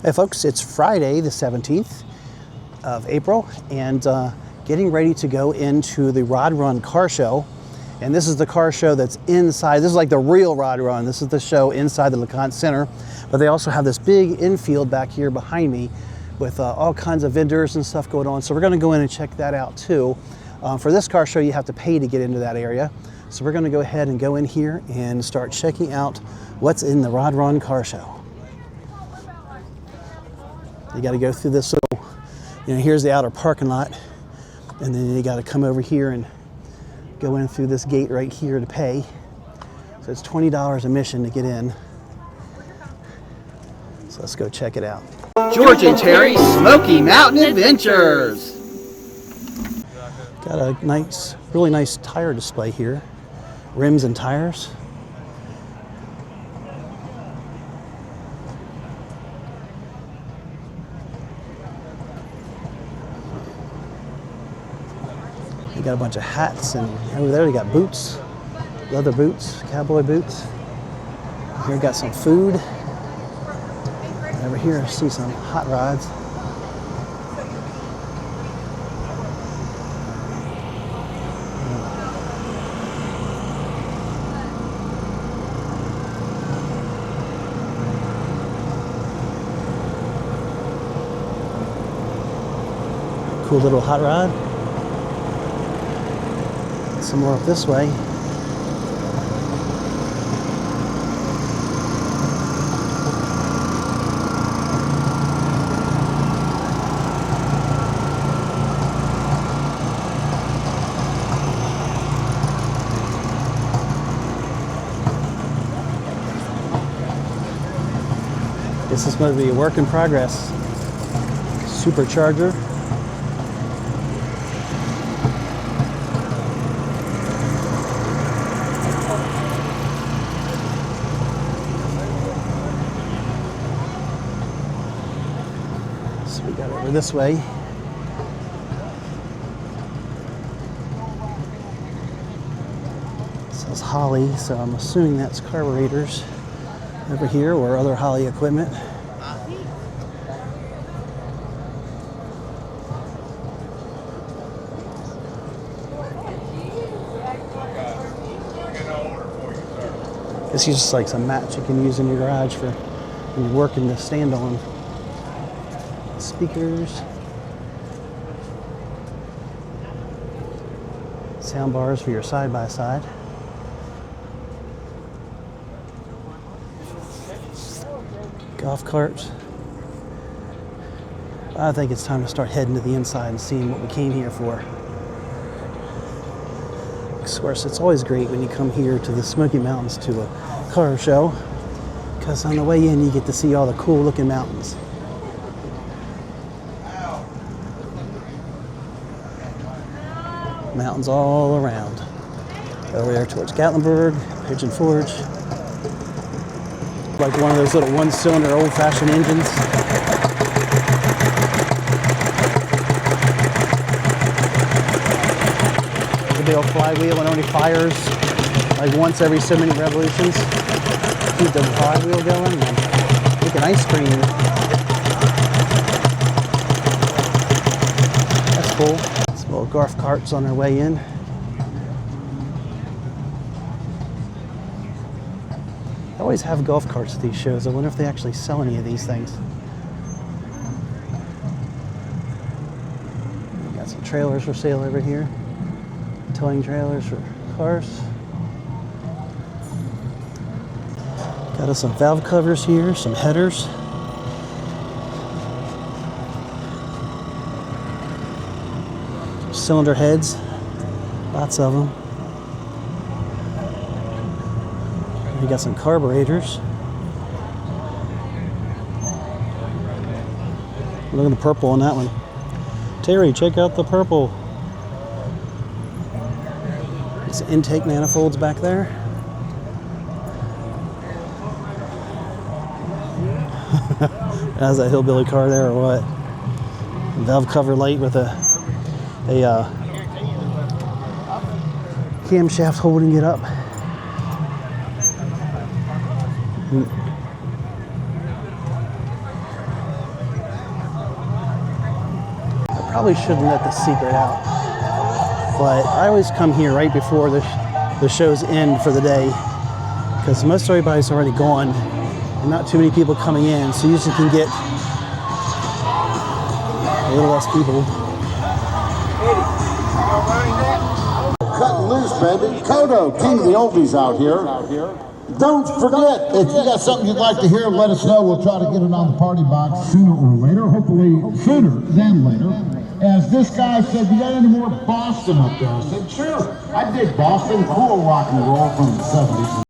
Hey folks, it's Friday the 17th of April and getting ready to go into the Rod Run car show. And this is the car show that's inside. This is like the real Rod Run. This is the show inside the LeConte Center. But they also have this big infield back here behind me with all kinds of vendors and stuff going on. So we're gonna go in and check that out too. For this car show, you have to pay to get into that area. So we're gonna go ahead and go in here and start checking out what's in the Rod Run car show. You got to go through this little, here's the outer parking lot, and then you got to come over here and go in through this gate right here to pay. So it's $20 admission to get in. So let's go check it out. George and Terri Smoky Mountain Adventures. Got a nice, really nice tire display here. Rims and tires. You got a bunch of hats, and over there you got boots, leather boots, cowboy boots. Here you got some food. And over here I see some hot rods. Cool little hot rod. Some more up this way. This is going to be a work in progress. Supercharger. We got over this way. It says Holly, so I'm assuming that's carburetors over here or other Holly equipment. This is just like some mats you can use in your garage for when you're working to stand on. Speakers, sound bars for your side-by-side. Golf carts. I think it's time to start heading to the inside and seeing what we came here for. Of course, it's always great when you come here to the Smoky Mountains to a car show, because on the way in you get to see all the cool looking mountains. Mountains all around. Over there towards Gatlinburg, Pigeon Forge. Like one of those little one-cylinder old-fashioned engines. The big old flywheel and only fires like once every so many revolutions. Keep the flywheel going and make an ice cream. That's cool. Little golf carts on their way in. They always have golf carts at these shows. I wonder if they actually sell any of these things. Got some trailers for sale over here. Towing trailers for cars. Got us some valve covers here, some headers. Cylinder heads, lots of them. We got some carburetors. Look at the purple on that one. Terri, check out the purple. It's intake manifolds back there. How's that hillbilly car there or what? Valve cover light with a camshaft holding it up. Probably shouldn't let the secret out. But I always come here right before the shows end for the day because most everybody's already gone and not too many people coming in, so you usually can get a little less people. Cutting loose, baby. Kodo, king of the oldies out here. Don't forget, if you got something you'd like to hear, let us know. We'll try to get it on the party box sooner or later. Hopefully sooner than later. As this guy said, you got any more Boston up there? I said, sure. I dig Boston. Cool rock and roll from the 70s.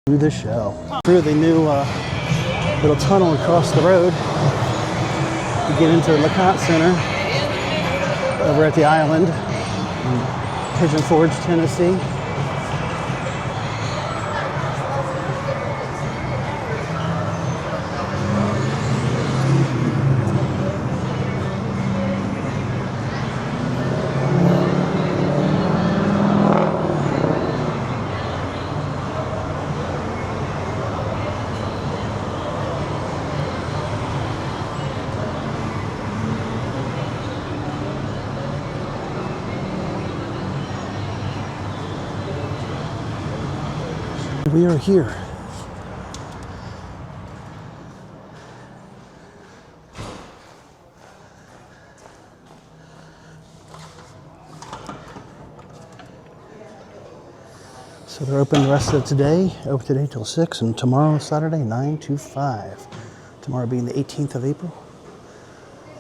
Do the show. Through the new little tunnel across the road, you get into the LeConte Center over at the island in Pigeon Forge, Tennessee. We are here. So they're open the rest of today, open today till 6, and tomorrow, Saturday, 9 to 5. Tomorrow being the 18th of April.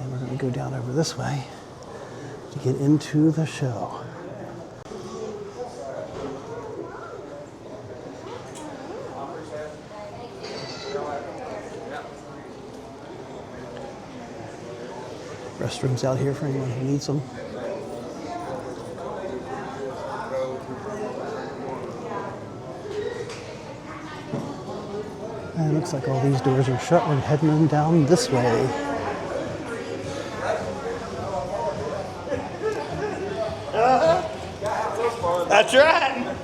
And we're going to go down over this way to get into the show. Restrooms out here for anyone who needs them. And it looks like all these doors are shut. We're heading down this way. That's right.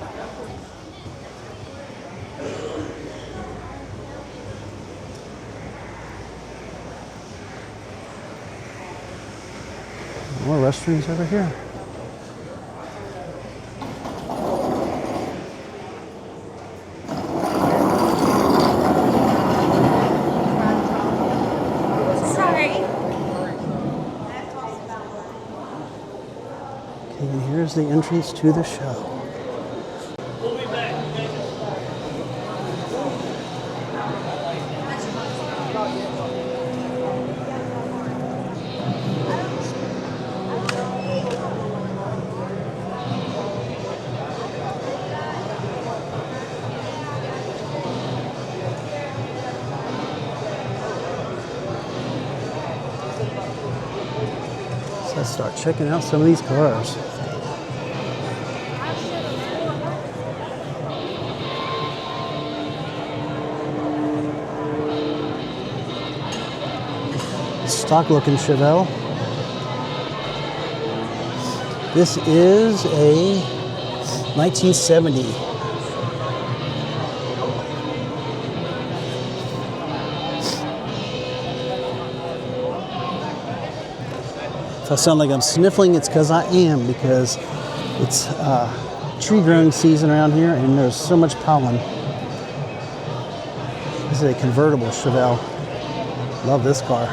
More restrooms over here. And here's the entrance to the show. We'll be back. So let's start checking out some of these cars. Stock looking Chevelle. This is a 1970. If I sound like I'm sniffling, it's because I am, because it's tree growing season around here and there's so much pollen. This is a convertible Chevelle. Love this car.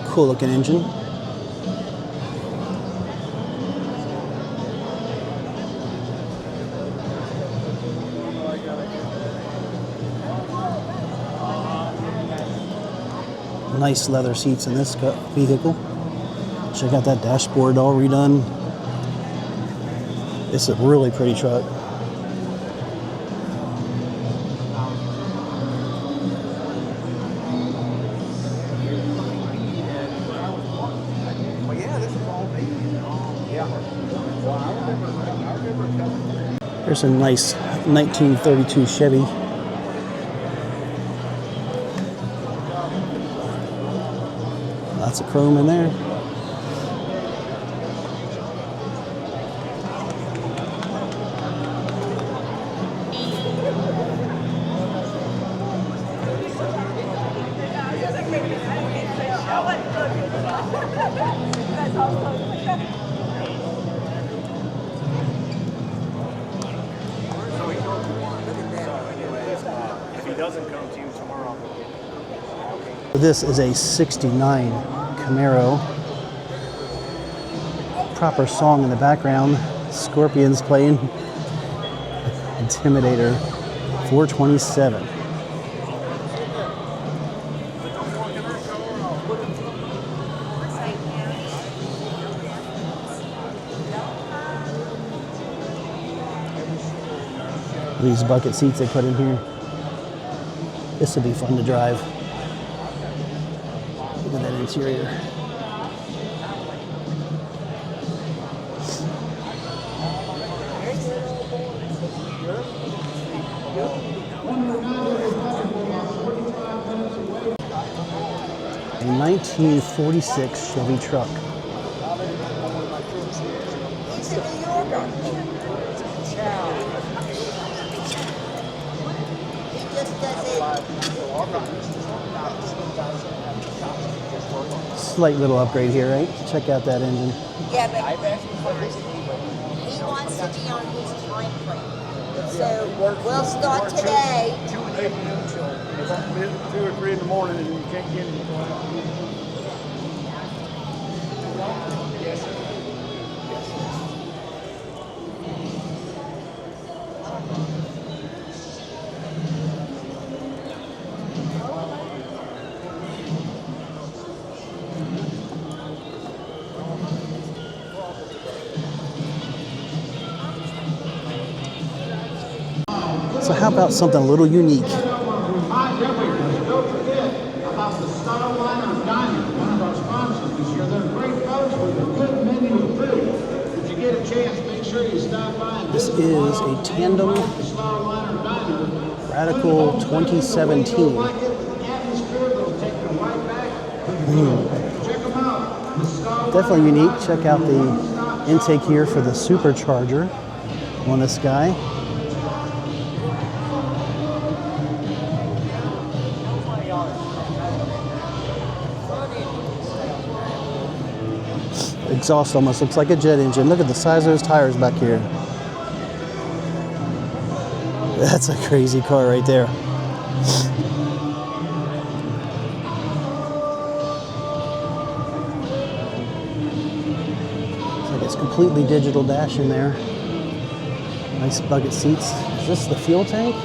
Cool looking engine. Nice leather seats in this vehicle. Check out that dashboard all redone. It's a really pretty truck. Here's a nice 1932 Chevy. Lots of chrome in there. This is a 69 Camaro. Proper song in the background. Scorpions playing. Intimidator 427. These bucket seats they put in here. This will be fun to drive. Look at that interior. A 1946 Chevy truck. Slight little upgrade here, right? Check out that engine. Yeah, but he wants to be on his time frame. So we'll start today. 2 or 3 in the morning and you can't get it. So how about something a little unique? Remind everyone, don't forget about the Starliner Diner, one of our sponsors this year. They're great folks with a good menu of food. If you get a chance, make sure you stop by. This is a tandem The Starliner Diner. Radical 2017. You'll like it with the atmosphere that'll take you right back. Check them out. The Starliner Definitely unique. Check out the intake here for the supercharger on this guy. Exhaust almost looks like a jet engine. Look at the size of those tires back here. That's a crazy car right there. Looks like it's completely digital dash in there. Nice bucket seats. Is this the fuel tank?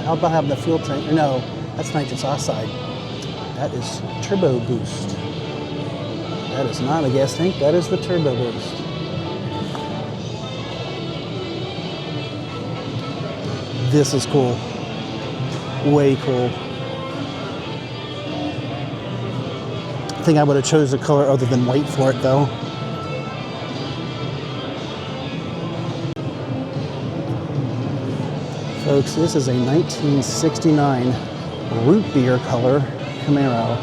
How about having the fuel tank? No, that's nitrous oxide. That is turbo boost. That is not a gas tank, that is the turbo boost. This is cool. Way cool. I think I would have chose a color other than white for it though. Folks, this is a 1969 root beer color Camaro.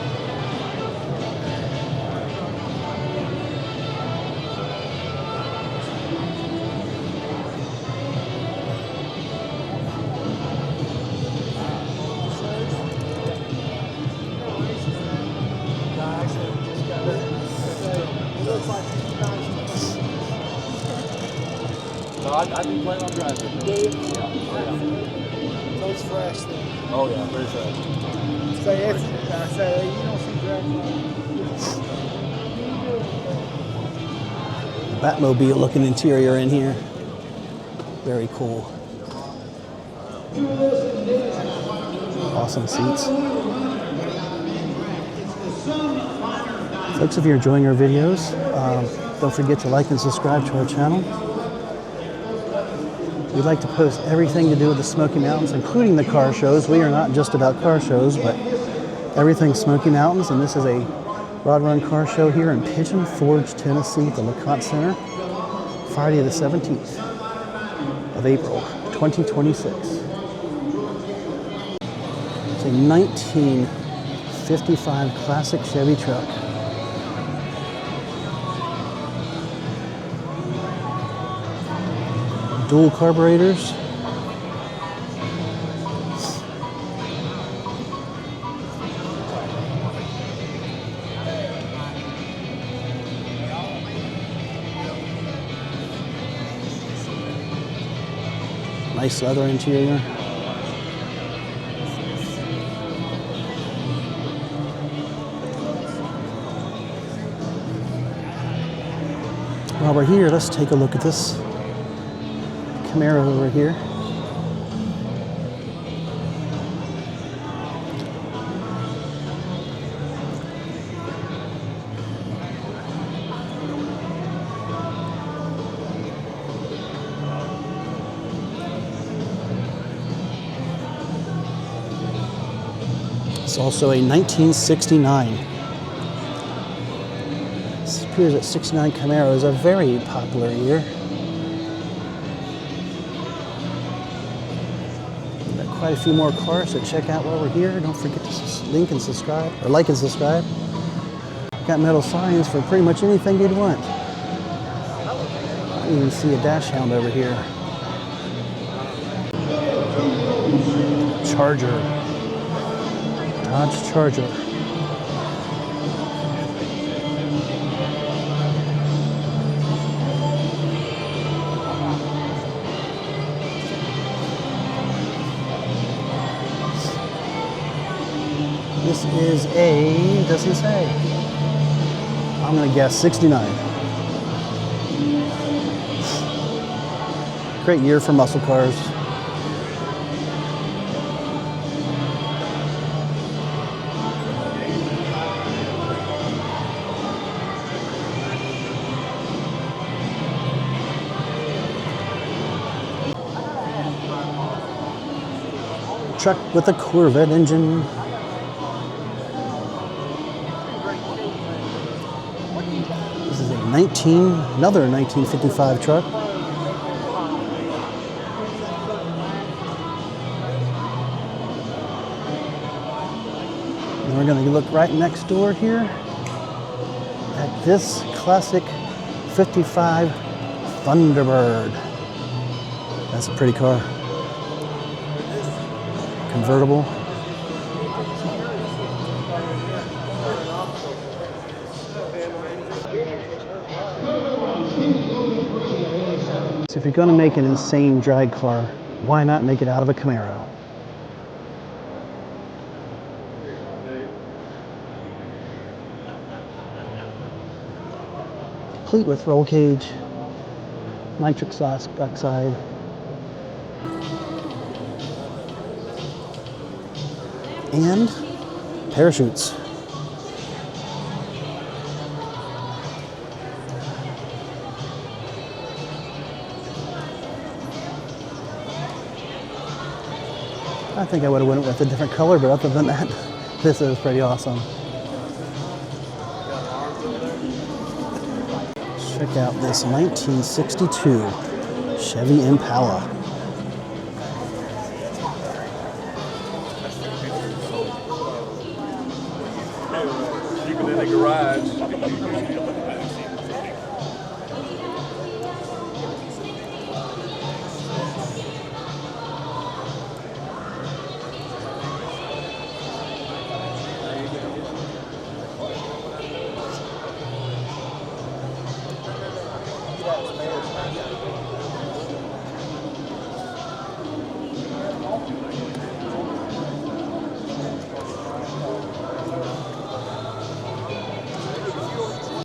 I do plan on driving. So it's fresh then. Oh yeah, very fresh. Say if I say you don't see drag Batmobile looking interior in here. Very cool. Awesome seats. Folks, if you're enjoying our videos, don't forget to like and subscribe to our channel. We'd like to post everything to do with the Smoky Mountains, including the car shows. We are not just about car shows, but everything Smoky Mountains. And this is a Rod Run car show here in Pigeon Forge, Tennessee, at the LeConte Center, Friday the 17th of April, 2026. It's a 1955 classic Chevy truck. Dual carburetors. Nice leather interior. While we're here, let's take a look at this Camaro over here. It's also a 1969. This appears that 69 Camaro is a very popular year. Quite a few more cars, so check out while we're here. Don't forget to like and subscribe. Got metal signs for pretty much anything you'd want. You can see a dash hound over here. Charger. Dodge Charger. This is a, doesn't say. I'm gonna guess 69. Great year for muscle cars. Truck with a Corvette engine. This is a another 1955 truck. And we're going to look right next door here at this classic 55 Thunderbird. That's a pretty car. Convertible. So if you're going to make an insane drag car, why not make it out of a Camaro? Complete with roll cage, nitrous oxide, and parachutes. I think I would have went with a different color, but other than that, this is pretty awesome. Check out this 1962 Chevy Impala. Keep it in the garage.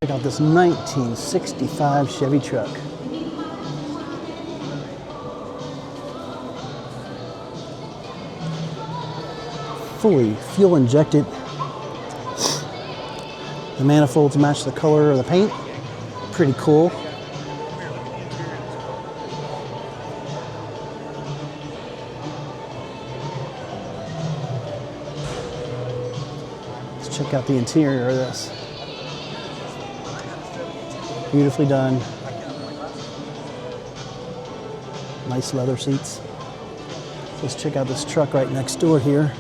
Check out this 1965 Chevy truck. Fully fuel injected. The manifolds match the color of the paint. Pretty cool. Let's check out the interior of this. Beautifully done. Nice leather seats. Let's check out this truck right next door here.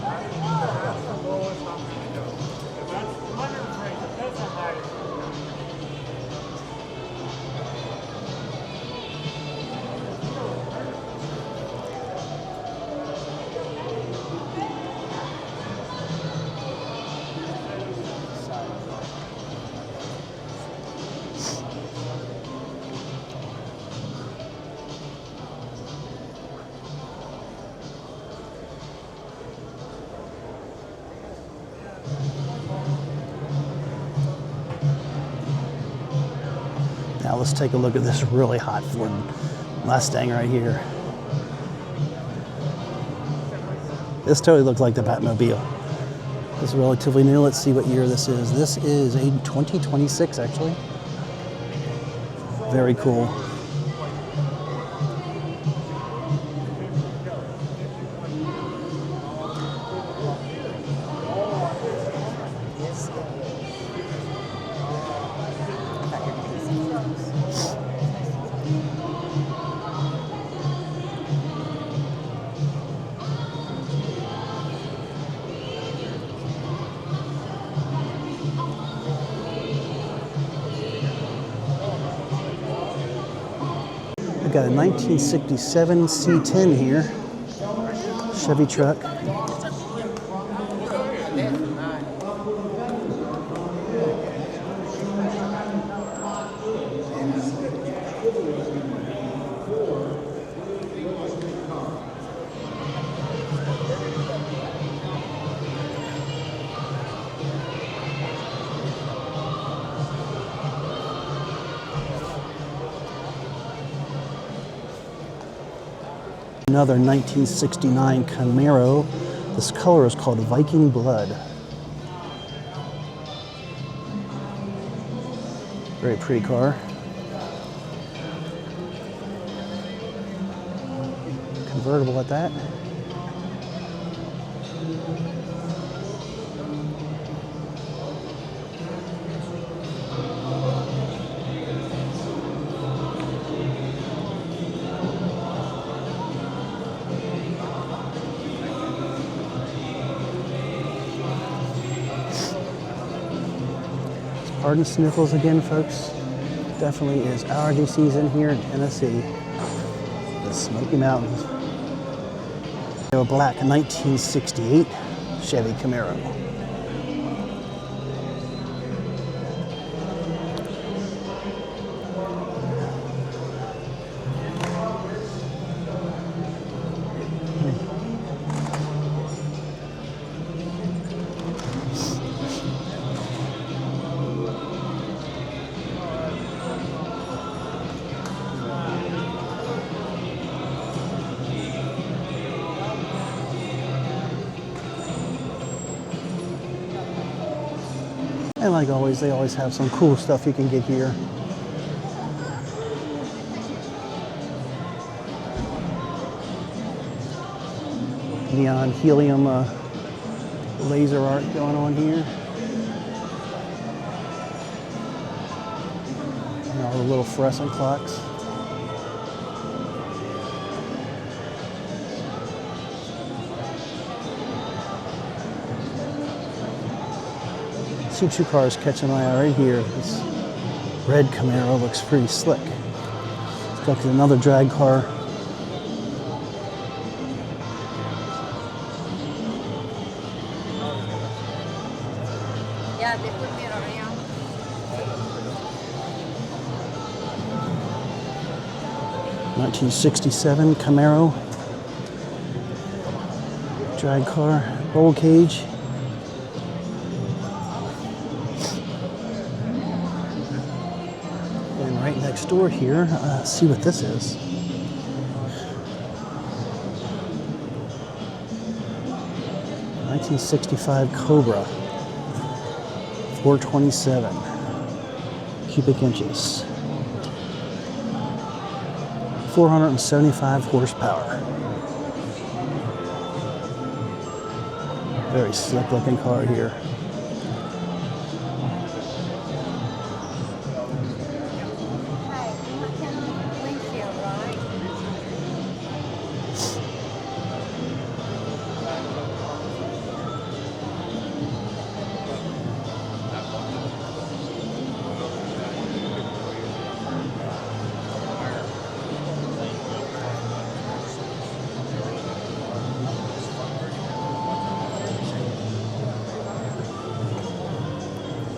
Now let's take a look at this really hot Ford Mustang right here. This totally looks like the Batmobile. This is relatively new. Let's see what year this is. This is a 2026 actually. Very cool. We've got a 1967 C10 here, Chevy truck. Another 1969 Camaro. This color is called Viking Blood. Very pretty car. Convertible at that. Pardon sniffles again, folks. Definitely is allergy season here in Tennessee. The Smoky Mountains. A black 1968 Chevy Camaro. And like always, they always have some cool stuff you can get here. Neon helium laser art going on here. And all the little fluorescent clocks. See two cars catching my eye right here. This red Camaro looks pretty slick. It's got another drag car. Yeah, they put me around. '67 Camaro. Drag car, roll cage. Right next door here, see what this is. '65 Cobra, 427 cubic inches, 475 horsepower. Very slick looking car here.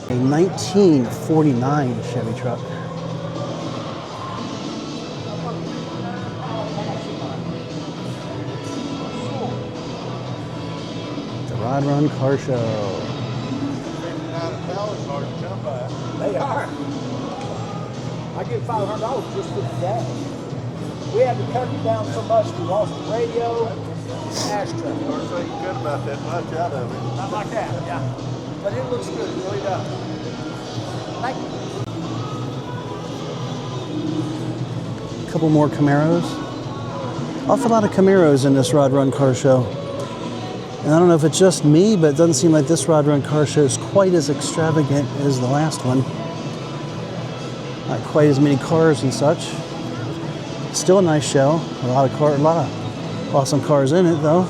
A 1949 Chevy truck. The Rod Run Car Show. They are. I get $500 just for the gas. We had to cut it down so much we lost the radio, ashtray. Or say good about that much out of it. Not like that, yeah. But it looks good, it really does. Thank you. A couple more Camaros. Awful lot of Camaros in this Rod Run Car Show. And I don't know if it's just me, but it doesn't seem like this Rod Run Car Show is quite as extravagant as the last one. Not quite as many cars and such. Still a nice show. A lot of awesome cars in it, though.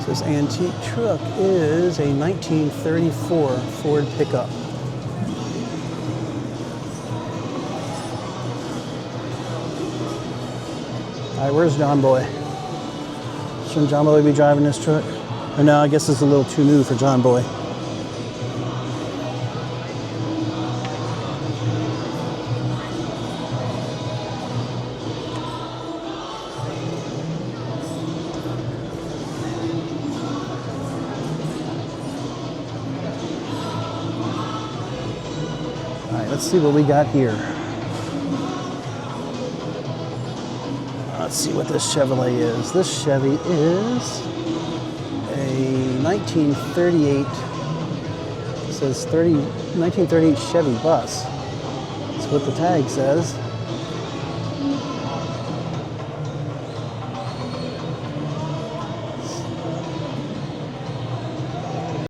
This antique truck is a 1934 Ford pickup. All right, where's John Boy? Shouldn't John Boy be driving this truck? Or no, I guess it's a little too new for John Boy. Let's see what we got here. Let's see what this Chevrolet is. This Chevy is a 1938, it says 1938 Chevy bus. That's what the tag says.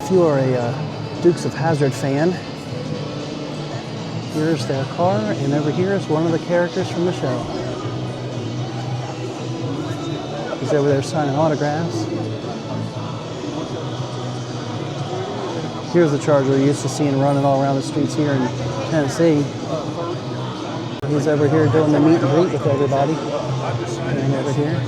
If you are a Dukes of Hazzard fan, here's their car, and over here is one of the characters from the show. He's over there signing autographs. Here's the Charger you're used to seeing running all around the streets here in Tennessee. He's over here doing the meet and greet with everybody. And over here.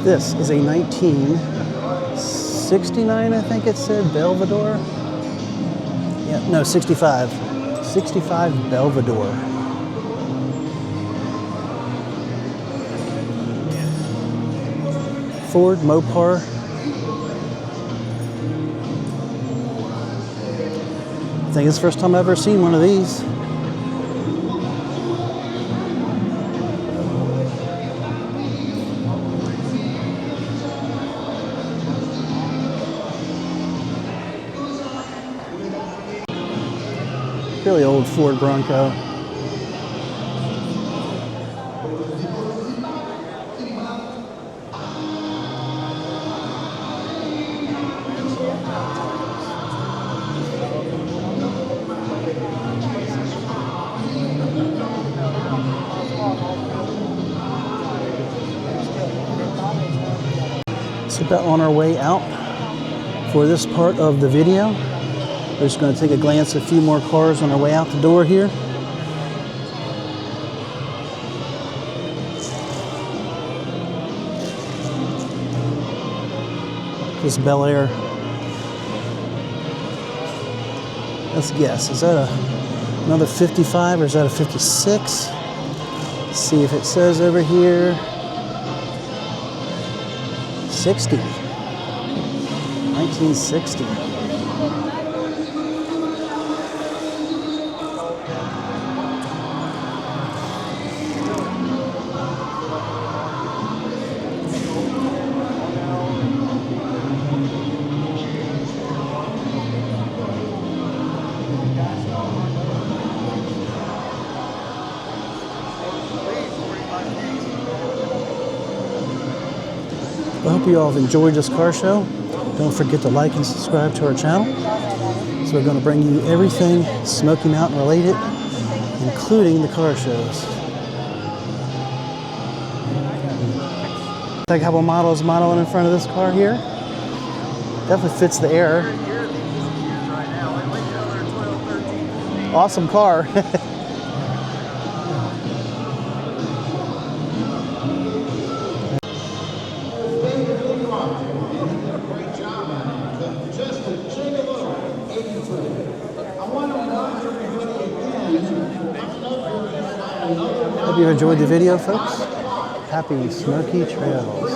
This is a 1969, I think it said, Belvedere. Yeah, no, 65. 65 Belvedere. Ford Mopar. I think it's the first time I've ever seen one of these. Really old Ford Bronco. So about on our way out for this part of the video. We're just going to take a glance at a few more cars on our way out the door here. This Bel Air. Let's guess, is that another 55 or is that a 56? Let's see if it says over here. 60. 1960. I hope you all have enjoyed this car show. Don't forget to like and subscribe to our channel. So we're going to bring you everything Smoky Mountain related, including the car shows. Take a couple models modeling in front of this car here. Definitely fits the air. Awesome car. Hope you enjoyed the video, folks. Happy Smoky Trails.